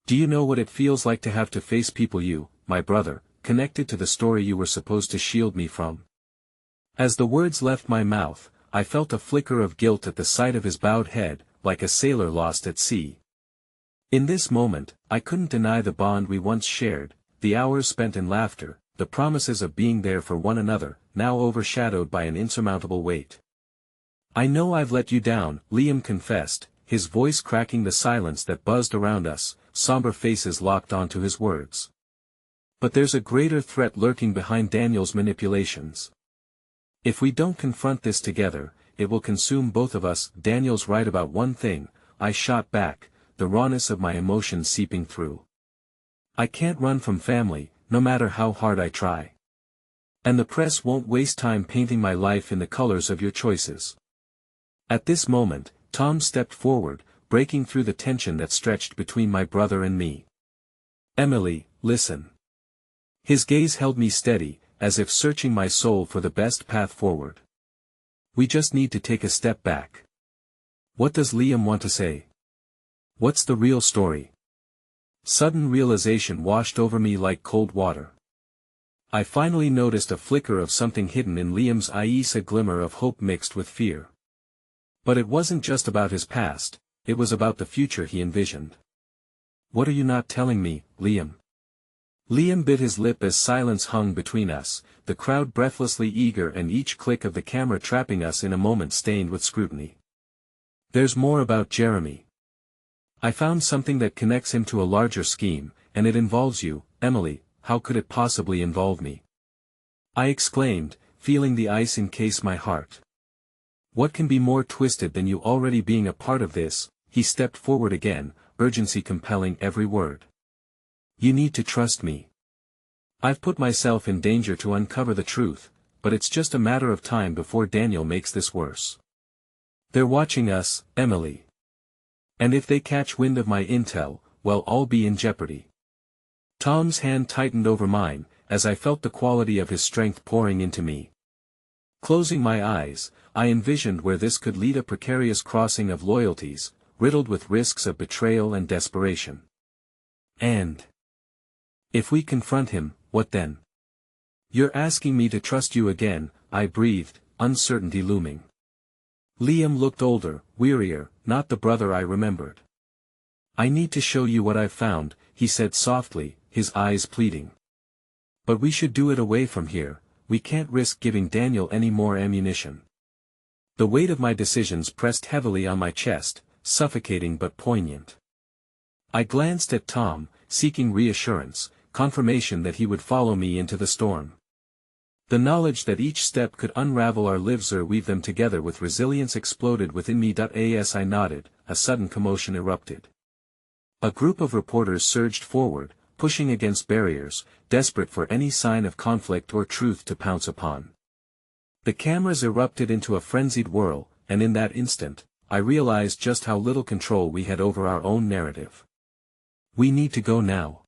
Do you know what it feels like to have to face people you, my brother, connected to the story you were supposed to shield me from? As the words left my mouth, I felt a flicker of guilt at the sight of his bowed head, like a sailor lost at sea. In this moment, I couldn't deny the bond we once shared, the hours spent in laughter, the promises of being there for one another, now overshadowed by an insurmountable weight. I know I've let you down, Liam confessed, his voice cracking the silence that buzzed around us, somber faces locked onto his words. But there's a greater threat lurking behind Daniel's manipulations. If we don't confront this together, it will consume both of us. Daniel's right about one thing, I shot back, the rawness of my emotions seeping through. I can't run from family, no matter how hard I try. And the press won't waste time painting my life in the colors of your choices. At this moment, Tom stepped forward, breaking through the tension that stretched between my brother and me. Emily, listen. His gaze held me steady, as if searching my soul for the best path forward. We just need to take a step back. What does Liam want to say? What's the real story? Sudden realization washed over me like cold water. I finally noticed a flicker of something hidden in Liam's eyes, a glimmer of hope mixed with fear. But it wasn't just about his past, it was about the future he envisioned. What are you not telling me, Liam? Liam bit his lip as silence hung between us, the crowd breathlessly eager and each click of the camera trapping us in a moment stained with scrutiny. There's more about Jeremy. I found something that connects him to a larger scheme, and it involves you, Emily. How could it possibly involve me? I exclaimed, feeling the ice encase my heart. What can be more twisted than you already being a part of this? He stepped forward again, urgency compelling every word. You need to trust me. I've put myself in danger to uncover the truth, but it's just a matter of time before Daniel makes this worse. They're watching us, Emily. And if they catch wind of my intel, well, I'll be in jeopardy. Tom's hand tightened over mine, as I felt the quality of his strength pouring into me. Closing my eyes, I envisioned where this could lead, a precarious crossing of loyalties, riddled with risks of betrayal and desperation. And if we confront him, what then? You're asking me to trust you again, I breathed, uncertainty looming. Liam looked older, wearier, not the brother I remembered. I need to show you what I've found, he said softly, his eyes pleading. But we should do it away from here, we can't risk giving Daniel any more ammunition. The weight of my decisions pressed heavily on my chest, suffocating but poignant. I glanced at Tom, seeking reassurance, confirmation that he would follow me into the storm. The knowledge that each step could unravel our lives or weave them together with resilience exploded within me. As I nodded, a sudden commotion erupted. A group of reporters surged forward, pushing against barriers, desperate for any sign of conflict or truth to pounce upon. The cameras erupted into a frenzied whirl, and in that instant, I realized just how little control we had over our own narrative. We need to go now.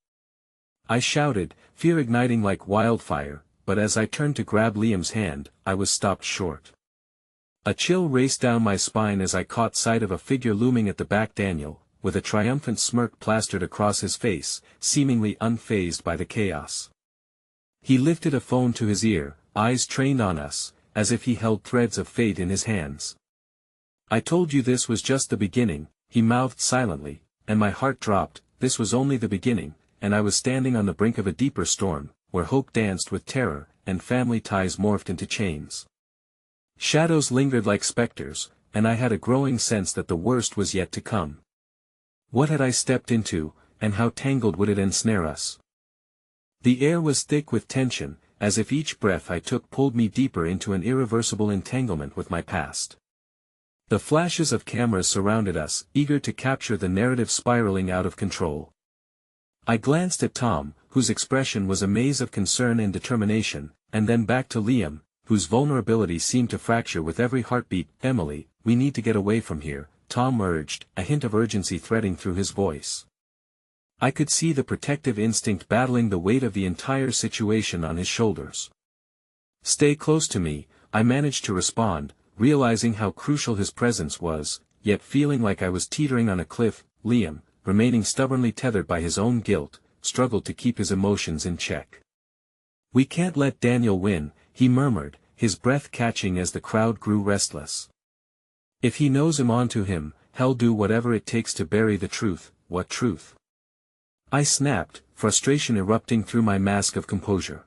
I shouted, fear igniting like wildfire, but as I turned to grab Liam's hand, I was stopped short. A chill raced down my spine as I caught sight of a figure looming at the back. Daniel, with a triumphant smirk plastered across his face, seemingly unfazed by the chaos. He lifted a phone to his ear, eyes trained on us, as if he held threads of fate in his hands. I told you this was just the beginning, he mouthed silently, and my heart dropped. This was only the beginning, and I was standing on the brink of a deeper storm, where hope danced with terror, and family ties morphed into chains. Shadows lingered like specters, and I had a growing sense that the worst was yet to come. What had I stepped into, and how tangled would it ensnare us? The air was thick with tension, as if each breath I took pulled me deeper into an irreversible entanglement with my past. The flashes of cameras surrounded us, eager to capture the narrative spiraling out of control. I glanced at Tom, whose expression was a maze of concern and determination, and then back to Liam, whose vulnerability seemed to fracture with every heartbeat. Emily, we need to get away from here, Tom urged, a hint of urgency threading through his voice. I could see the protective instinct battling the weight of the entire situation on his shoulders. Stay close to me, I managed to respond, realizing how crucial his presence was, yet feeling like I was teetering on a cliff. Liam, remaining stubbornly tethered by his own guilt, struggled to keep his emotions in check. "We can't let Daniel win," he murmured, his breath catching as the crowd grew restless. "If he knows I'm onto him, he'll do whatever it takes to bury the truth." "What truth?" I snapped, frustration erupting through my mask of composure.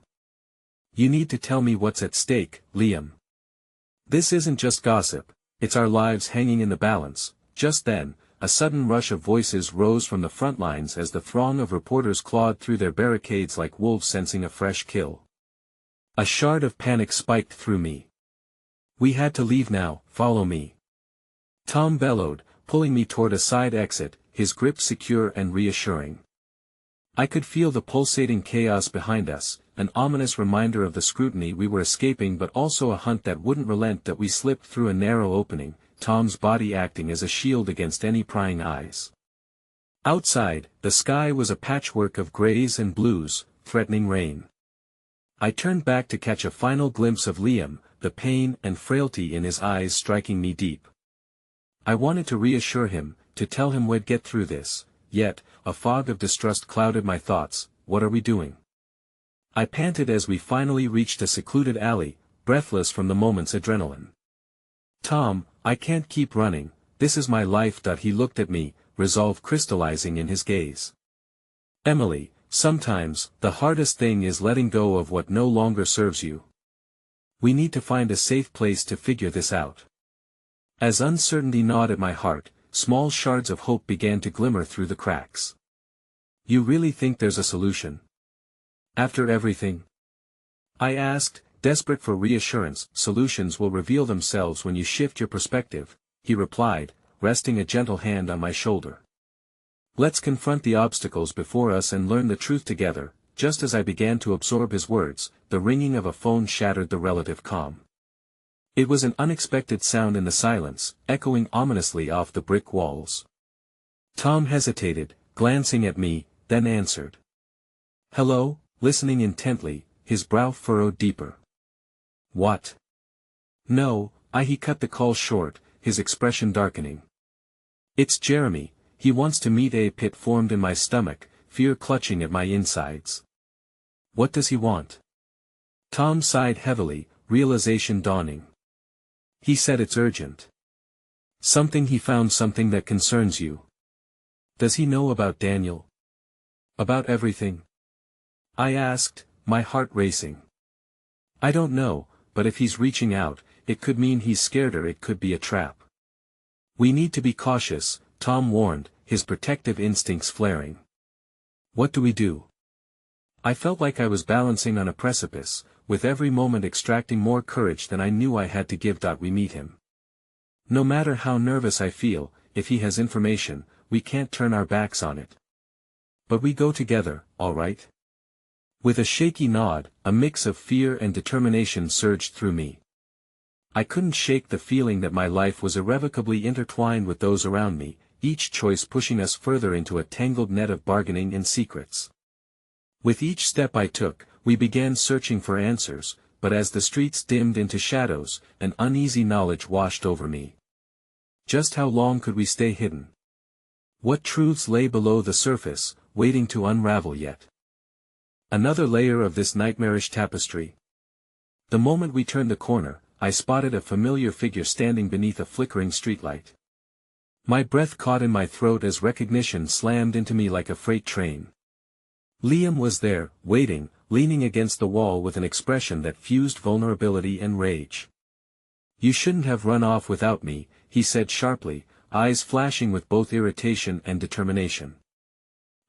"You need to tell me what's at stake, Liam. This isn't just gossip, it's our lives hanging in the balance." Just then, a sudden rush of voices rose from the front lines as the throng of reporters clawed through their barricades like wolves sensing a fresh kill. A shard of panic spiked through me. "We had to leave now, follow me," Tom bellowed, pulling me toward a side exit, his grip secure and reassuring. I could feel the pulsating chaos behind us, an ominous reminder of the scrutiny we were escaping but also a hunt that wouldn't relent that we slipped through a narrow opening, Tom's body acting as a shield against any prying eyes. Outside, the sky was a patchwork of grays and blues, threatening rain. I turned back to catch a final glimpse of Liam, the pain and frailty in his eyes striking me deep. I wanted to reassure him, to tell him we'd get through this, yet, a fog of distrust clouded my thoughts. "What are we doing?" I panted as we finally reached a secluded alley, breathless from the moment's adrenaline. "Tom, I can't keep running, this is my life." He looked at me, resolve crystallizing in his gaze. "Emily, sometimes, the hardest thing is letting go of what no longer serves you. We need to find a safe place to figure this out." As uncertainty gnawed at my heart, small shards of hope began to glimmer through the cracks. "You really think there's a solution? After everything?" I asked, desperate for reassurance. "Solutions will reveal themselves when you shift your perspective," he replied, resting a gentle hand on my shoulder. "Let's confront the obstacles before us and learn the truth together." Just as I began to absorb his words, the ringing of a phone shattered the relative calm. It was an unexpected sound in the silence, echoing ominously off the brick walls. Tom hesitated, glancing at me, then answered. "Hello," listening intently, his brow furrowed deeper. "What?" "No, he cut the call short, his expression darkening. "It's Jeremy, he wants to meet." A pit formed in my stomach, fear clutching at my insides. "What does he want?" Tom sighed heavily, realization dawning. "He said it's urgent. He found something that concerns you." "Does he know about Daniel?" "About everything?" I asked, my heart racing. "I don't know, but if he's reaching out, it could mean he's scared or it could be a trap." "We need to be cautious," Tom warned, his protective instincts flaring. "What do we do?" I felt like I was balancing on a precipice, with every moment extracting more courage than I knew I had to give. "We meet him. No matter how nervous I feel, if he has information, we can't turn our backs on it. But we go together, all right?" With a shaky nod, a mix of fear and determination surged through me. I couldn't shake the feeling that my life was irrevocably intertwined with those around me, each choice pushing us further into a tangled net of bargaining and secrets. With each step I took, we began searching for answers, but as the streets dimmed into shadows, an uneasy knowledge washed over me. Just how long could we stay hidden? What truths lay below the surface, waiting to unravel yet? Another layer of this nightmarish tapestry. The moment we turned the corner, I spotted a familiar figure standing beneath a flickering streetlight. My breath caught in my throat as recognition slammed into me like a freight train. Liam was there, waiting, leaning against the wall with an expression that fused vulnerability and rage. "You shouldn't have run off without me," he said sharply, eyes flashing with both irritation and determination.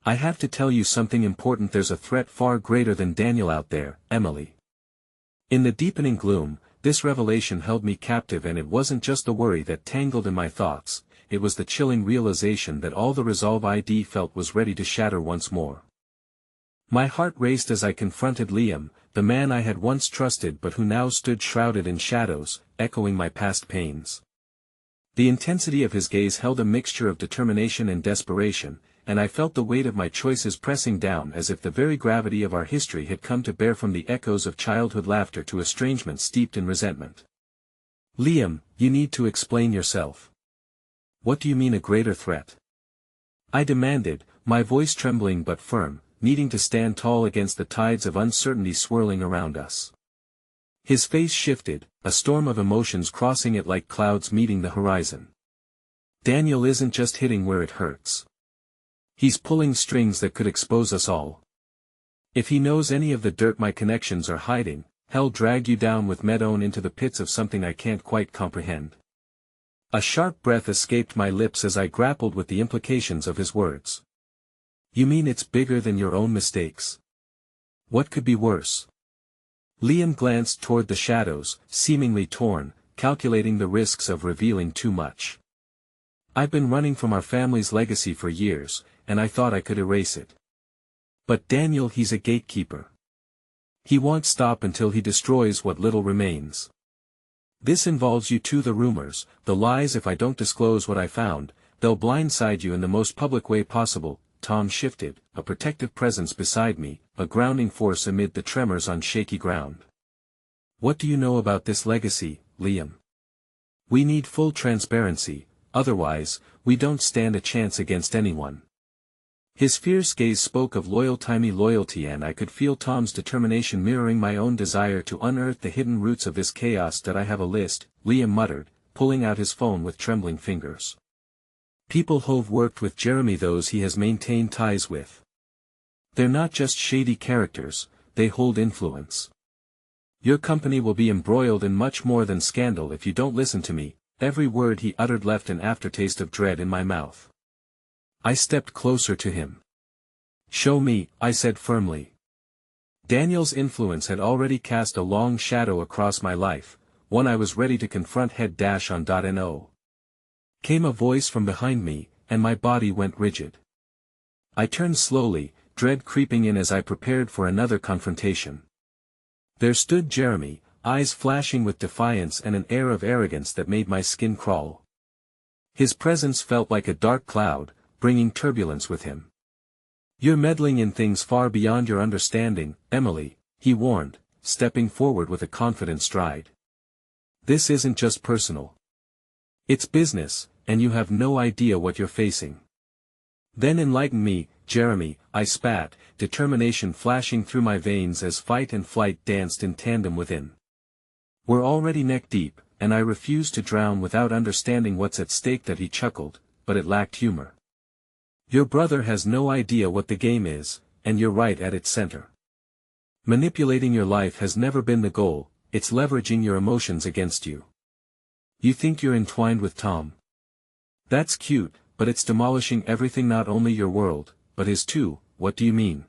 "I have to tell you something important. There's a threat far greater than Daniel out there, Emily." In the deepening gloom, this revelation held me captive, and it wasn't just the worry that tangled in my thoughts, it was the chilling realization that all the resolve I'd felt was ready to shatter once more. My heart raced as I confronted Liam, the man I had once trusted but who now stood shrouded in shadows, echoing my past pains. The intensity of his gaze held a mixture of determination and desperation, and I felt the weight of my choices pressing down as if the very gravity of our history had come to bear from the echoes of childhood laughter to estrangement steeped in resentment. Liam, you need to explain yourself. What do you mean a greater threat? I demanded, my voice trembling but firm, needing to stand tall against the tides of uncertainty swirling around us. His face shifted, a storm of emotions crossing it like clouds meeting the horizon. Daniel isn't just hitting where it hurts. He's pulling strings that could expose us all. If he knows any of the dirt my connections are hiding, he'll drag you down with Medone into the pits of something I can't quite comprehend. A sharp breath escaped my lips as I grappled with the implications of his words. You mean it's bigger than your own mistakes? What could be worse? Liam glanced toward the shadows, seemingly torn, calculating the risks of revealing too much. I've been running from our family's legacy for years, and I thought I could erase it. But Daniel, he's a gatekeeper. He won't stop until he destroys what little remains. This involves you too, the rumors, the lies. If I don't disclose what I found, they'll blindside you in the most public way possible. Tom shifted, a protective presence beside me, a grounding force amid the tremors on shaky ground. What do you know about this legacy, Liam? We need full transparency, otherwise, we don't stand a chance against anyone. His fierce gaze spoke of loyal-timey loyalty, and I could feel Tom's determination mirroring my own desire to unearth the hidden roots of this chaos. That I have a list, Liam muttered, pulling out his phone with trembling fingers. People who've worked with Jeremy, those he has maintained ties with. They're not just shady characters, they hold influence. Your company will be embroiled in much more than scandal if you don't listen to me. Every word he uttered left an aftertaste of dread in my mouth. I stepped closer to him. Show me, I said firmly. Daniel's influence had already cast a long shadow across my life, one I was ready to confront head-on. Came a voice from behind me, and my body went rigid. I turned slowly, dread creeping in as I prepared for another confrontation. There stood Jeremy, eyes flashing with defiance and an air of arrogance that made my skin crawl. His presence felt like a dark cloud, bringing turbulence with him. You're meddling in things far beyond your understanding, Emily, he warned, stepping forward with a confident stride. This isn't just personal. It's business, and you have no idea what you're facing. Then enlighten me, Jeremy, I spat, determination flashing through my veins as fight and flight danced in tandem within. We're already neck deep, and I refuse to drown without understanding what's at stake. That he chuckled, but it lacked humor. Your brother has no idea what the game is, and you're right at its center. Manipulating your life has never been the goal, it's leveraging your emotions against you. You think you're entwined with Tom? That's cute, but it's demolishing everything, not only your world, but his too. What do you mean?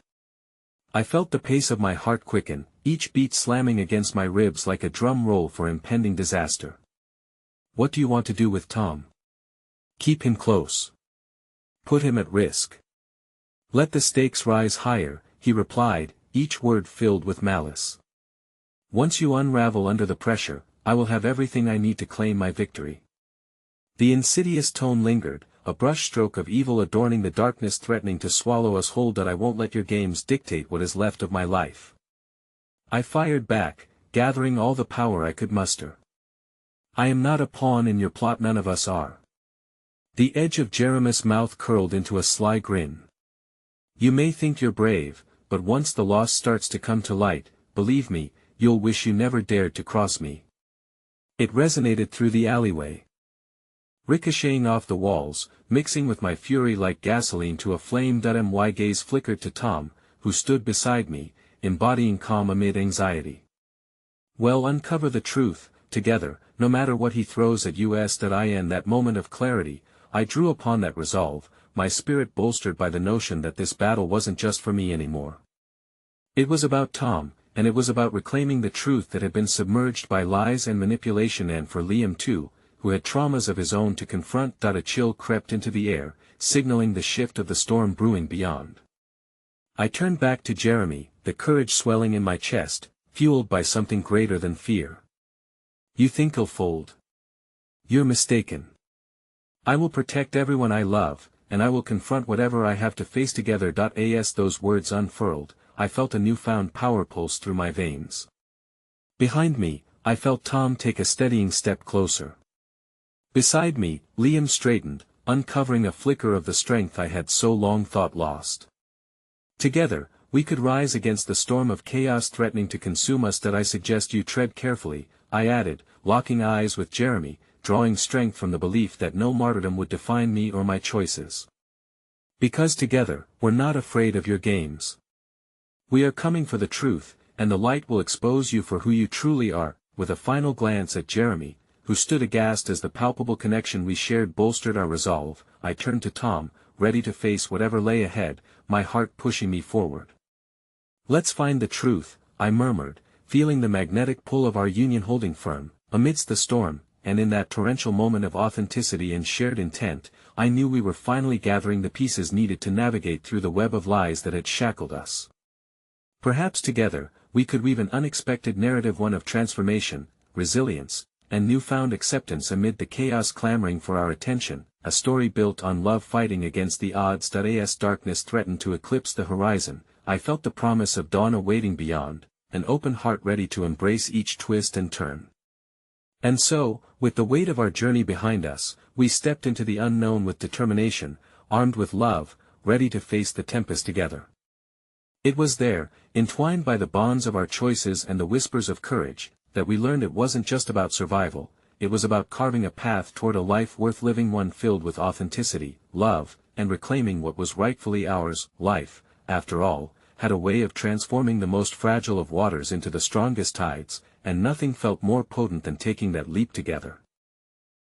I felt the pace of my heart quicken, each beat slamming against my ribs like a drum roll for impending disaster. What do you want to do with Tom? Keep him close. Put him at risk. Let the stakes rise higher, he replied, each word filled with malice. Once you unravel under the pressure, I will have everything I need to claim my victory. The insidious tone lingered, a brushstroke of evil adorning the darkness threatening to swallow us whole. That I won't let your games dictate what is left of my life. I fired back, gathering all the power I could muster. I am not a pawn in your plot, none of us are. The edge of Jeremy's mouth curled into a sly grin. You may think you're brave, but once the loss starts to come to light, believe me, you'll wish you never dared to cross me. It resonated through the alleyway, ricocheting off the walls, mixing with my fury like gasoline to a flame. My gaze flickered to Tom, who stood beside me, embodying calm amid anxiety. Well, uncover the truth, together, no matter what he throws at us. In that moment of clarity, I drew upon that resolve, my spirit bolstered by the notion that this battle wasn't just for me anymore. It was about Tom, and it was about reclaiming the truth that had been submerged by lies and manipulation, and for Liam too, who had traumas of his own to confront. A chill crept into the air, signaling the shift of the storm brewing beyond. I turned back to Jeremy, the courage swelling in my chest, fueled by something greater than fear. You think he'll fold? You're mistaken. I will protect everyone I love, and I will confront whatever I have to face together. As those words unfurled, I felt a newfound power pulse through my veins. Behind me, I felt Tom take a steadying step closer. Beside me, Liam straightened, uncovering a flicker of the strength I had so long thought lost. Together, we could rise against the storm of chaos threatening to consume us. I suggest you tread carefully, I added, locking eyes with Jeremy, drawing strength from the belief that no martyrdom would define me or my choices. Because together, we're not afraid of your games. We are coming for the truth, and the light will expose you for who you truly are. With a final glance at Jeremy, who stood aghast as the palpable connection we shared bolstered our resolve, I turned to Tom, ready to face whatever lay ahead, my heart pushing me forward. Let's find the truth, I murmured, feeling the magnetic pull of our union holding firm, amidst the storm, and in that torrential moment of authenticity and shared intent, I knew we were finally gathering the pieces needed to navigate through the web of lies that had shackled us. Perhaps together, we could weave an unexpected narrative, one of transformation, resilience, and newfound acceptance amid the chaos clamoring for our attention, a story built on love fighting against the odds. As darkness threatened to eclipse the horizon, I felt the promise of dawn awaiting beyond, an open heart ready to embrace each twist and turn. And so, with the weight of our journey behind us, we stepped into the unknown with determination, armed with love, ready to face the tempest together. It was there, entwined by the bonds of our choices and the whispers of courage, that we learned it wasn't just about survival, it was about carving a path toward a life worth living, one filled with authenticity, love, and reclaiming what was rightfully ours. Life, after all, had a way of transforming the most fragile of waters into the strongest tides, and nothing felt more potent than taking that leap together.